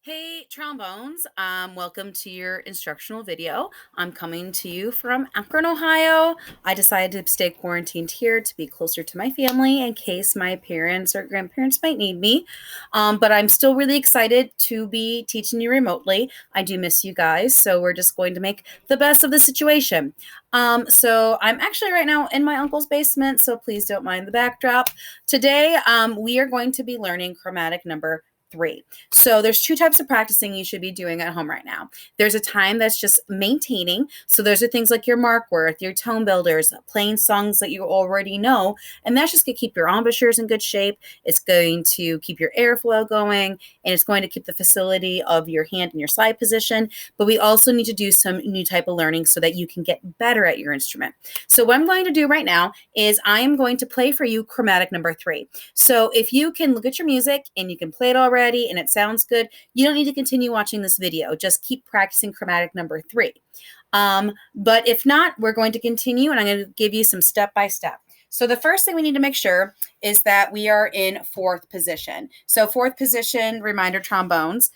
Hey, trombones. Welcome to your instructional video. I'm coming to you from Akron, Ohio. I decided to stay quarantined here to be closer to my family in case my parents or grandparents might need me. But I'm still really excited to be teaching you remotely. I do miss you guys, so we're just going to make the best of the situation. So I'm actually right now in my uncle's basement, so please don't mind the backdrop. Today, we are going to be learning chromatic number 3. So there's two types of practicing you should be doing at home right now. There's a time that's just maintaining. So those are things like your mark worth, your tone builders, playing songs that you already know. And that's just going to keep your embouchures in good shape. It's going to keep your airflow going, and it's going to keep the facility of your hand in your slide position. But we also need to do some new type of learning so that you can get better at your instrument. So what I'm going to do right now is I am going to play for you chromatic number 3. So if you can look at your music and you can play it already and it sounds good, you don't need to continue watching this video. Just keep practicing chromatic number 3. But if not, we're going to continue and I'm going to give you some step by step. So the first thing we need to make sure is that we are in 4th position. So 4th position, reminder trombones.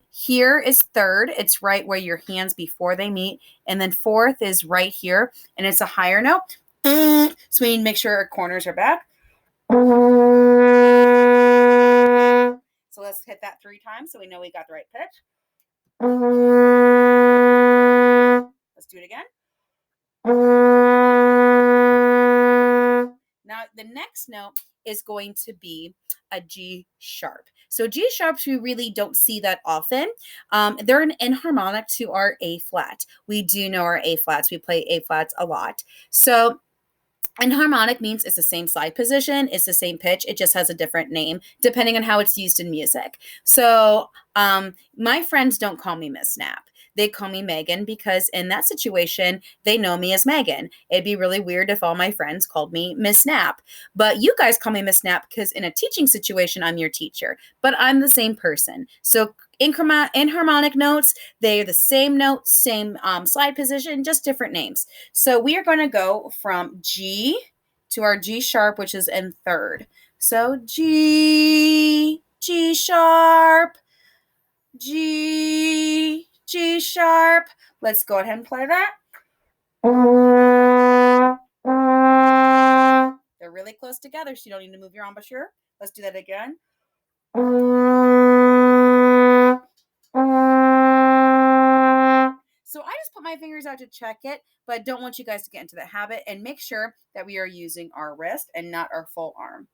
Here is 3rd. It's right where your hands before they meet. And then 4th is right here, and it's a higher note. So we need to make sure our corners are back. So let's hit that 3 times so we know we got the right pitch. Let's do it again. Now the next note is going to be a G sharp. So G sharps, we really don't see that often. They're an enharmonic to our A flat. We do know our A flats. We play A flats a lot. So enharmonic means it's the same slide position, it's the same pitch, it just has a different name depending on how it's used in music. So my friends don't call me Miss Snap. They call me Megan because in that situation, they know me as Megan. It'd be really weird if all my friends called me Miss Snap. But you guys call me Miss Snap because in a teaching situation, I'm your teacher. But I'm the same person. So enharmonic notes, they're the same note, same slide position, just different names. So we are going to go from G to our G sharp, which is in 3rd. So G, G sharp, G, G sharp. Let's go ahead and play that. They're really close together, so you don't need to move your embouchure. Let's do that again. So I just put my fingers out to check it, but don't want you guys to get into the habit, and make sure that we are using our wrist and not our full arm.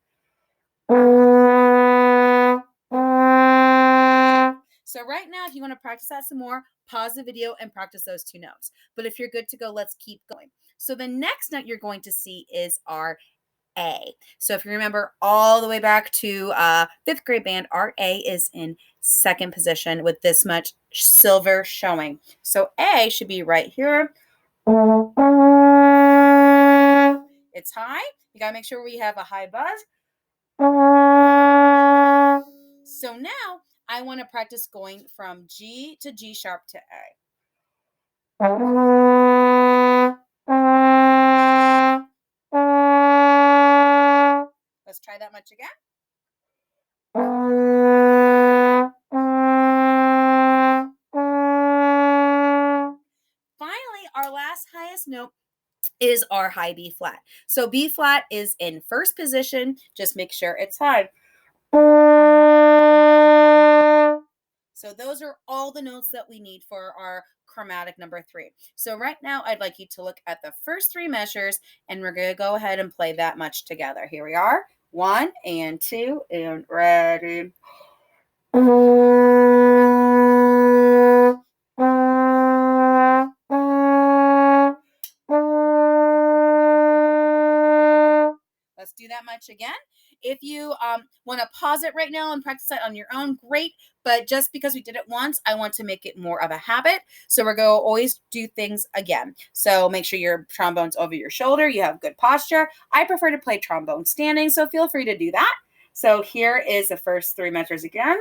So right now, if you want to practice that some more, pause the video and practice those 2 notes. But if you're good to go, let's keep going. So the next note you're going to see is our A. So if you remember all the way back to 5th grade band, our A is in 2nd position with this much silver showing. So A should be right here. It's high. You got to make sure we have a high buzz. So now I want to practice going from G to G sharp to A. Let's try that much again. Finally, our last highest note is our high B flat. So B flat is in 1st position. Just make sure it's high. So those are all the notes that we need for our chromatic number 3. So right now, I'd like you to look at the first 3 measures, and we're going to go ahead and play that much together. Here we are. 1 and 2 and ready. Let's do that much again. If you want to pause it right now and practice that on your own, great. But just because we did it once, I want to make it more of a habit. So we're going to always do things again. So make sure your trombone's over your shoulder. You have good posture. I prefer to play trombone standing, so feel free to do that. So here is the first 3 measures again.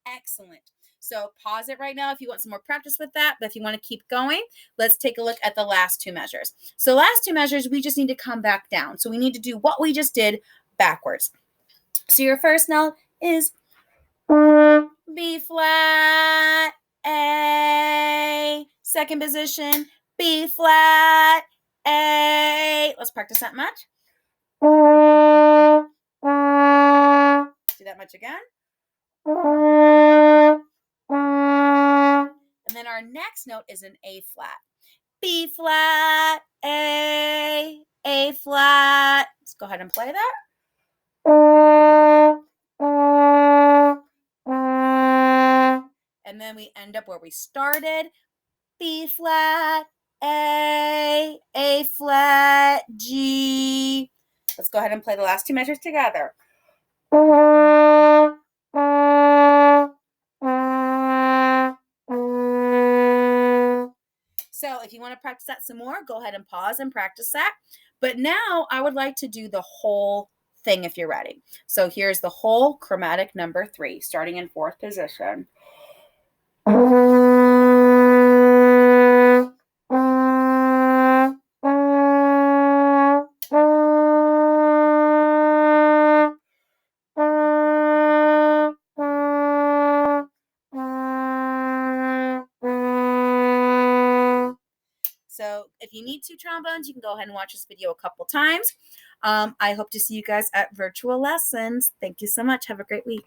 Excellent. So pause it right now if you want some more practice with that. But if you want to keep going, let's take a look at the last two measures. So last two measures, we just need to come back down. So we need to do what we just did backwards. So your first note is B flat, A. Second position, B flat, A. Let's practice that much. Do that much again. And then our next note is an A flat. B flat, A flat. Let's go ahead and play that. And then we end up where we started. B flat, A flat, G. Let's go ahead and play the last two measures together. So if you want to practice that some more, go ahead and pause and practice that. But now I would like to do the whole thing if you're ready. So here's the whole chromatic number 3, starting in 4th position. So if you need 2 trombones, you can go ahead and watch this video a couple times. I hope to see you guys at virtual lessons. Thank you so much. Have a great week.